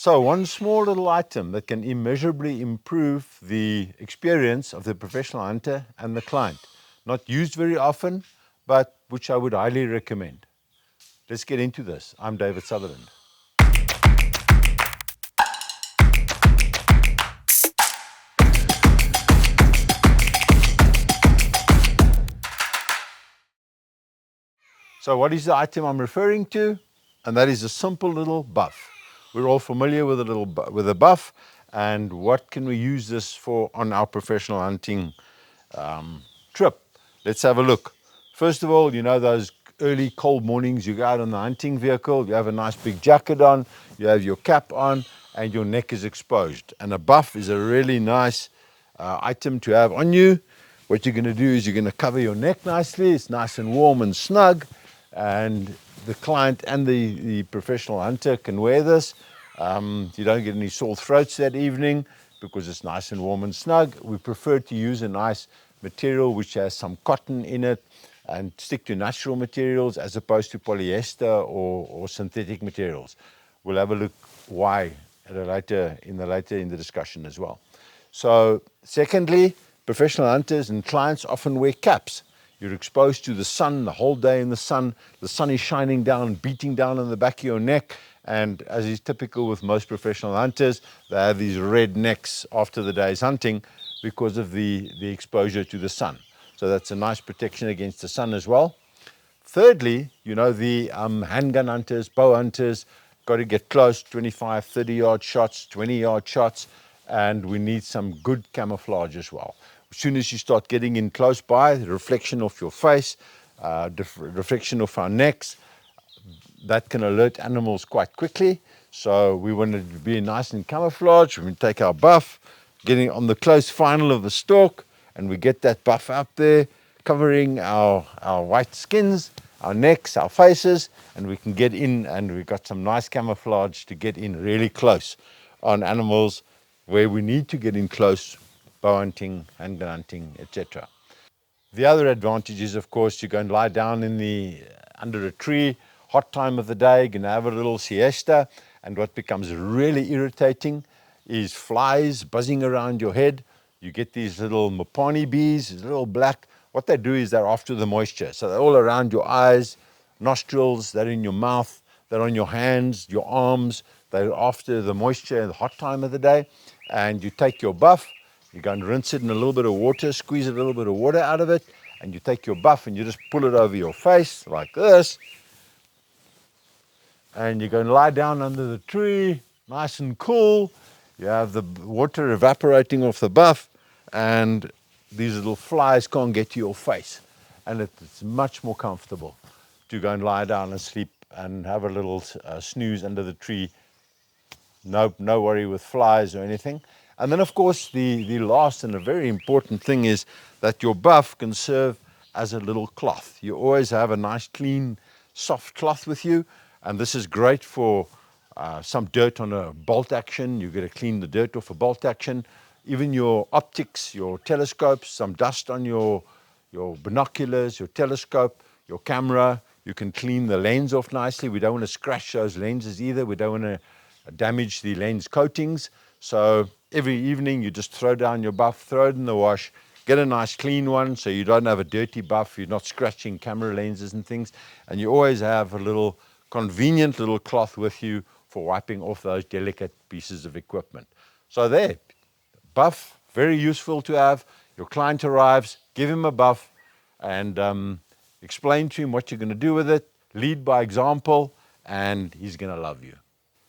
So one small little item that can immeasurably improve the experience of the professional hunter and the client. Not used very often, but which I would highly recommend. Let's get into this. I'm David Sutherland. So what is the item I'm referring to? And that is a simple little buff. We're all familiar with a buff, and what can we use this for on our professional hunting trip? Let's have a look. First of all, you know those early cold mornings, you go out on the hunting vehicle, you have a nice big jacket on, you have your cap on, and your neck is exposed. And a buff is a really nice item to have on you. What you're going to do is you're going to cover your neck nicely. It's nice and warm and snug, and the client and the professional hunter can wear this. You don't get any sore throats that evening because it's nice and warm and snug. We prefer to use a nice material which has some cotton in it and stick to natural materials as opposed to polyester or synthetic materials. We'll have a look why later in the discussion as well. So secondly, professional hunters and clients often wear caps. You're exposed to the sun the whole day in the sun. The sun is shining down, beating down on the back of your neck. And as is typical with most professional hunters, they have these red necks after the day's hunting because of the exposure to the sun. So that's a nice protection against the sun as well. Thirdly, you know, the handgun hunters, bow hunters, got to get close, 25, 30-yard shots, 20-yard shots, and we need some good camouflage as well. As soon as you start getting in close by, the reflection of your face, reflection of our necks, that can alert animals quite quickly. So we want to be nice and camouflage. We take our buff, getting on the close final of the stalk, and we get that buff out there, covering our white skins, our necks, our faces, and we can get in, and we've got some nice camouflage to get in really close on animals where we need to get in close, bow hunting, handgun hunting, etc. The other advantage is, of course, you go and lie down under a tree, hot time of the day, you're going to have a little siesta, and what becomes really irritating is flies buzzing around your head. You get these little mopani bees, these little black. What they do is they're after the moisture. So they're all around your eyes, nostrils, they're in your mouth, they're on your hands, your arms. They're after the moisture at the hot time of the day. And you take your buff, you go and rinse it in a little bit of water, squeeze a little bit of water out of it, and you take your buff and you just pull it over your face like this. And you go and lie down under the tree, nice and cool. You have the water evaporating off the buff, and these little flies can't get to your face. And it's much more comfortable to go and lie down and sleep and have a little snooze under the tree. No worry with flies or anything. And then, of course, the last and a very important thing is that your buff can serve as a little cloth. You always have a nice, clean, soft cloth with you. And this is great for some dirt on a bolt action. You've got to clean the dirt off a bolt action. Even your optics, your telescopes, some dust on your binoculars, your telescope, your camera. You can clean the lens off nicely. We don't want to scratch those lenses either. We don't want to damage the lens coatings. So every evening you just throw down your buff, throw it in the wash, get a nice clean one so you don't have a dirty buff. You're not scratching camera lenses and things. And you always have a little convenient little cloth with you for wiping off those delicate pieces of equipment. So there, buff, very useful to have. Your client arrives, give him a buff, and explain to him what you're going to do with it, lead by example, and he's going to love you.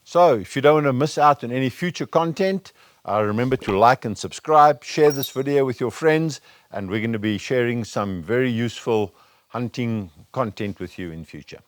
So if you don't want to miss out on any future content, remember to like and subscribe, share this video with your friends, and we're going to be sharing some very useful hunting content with you in future.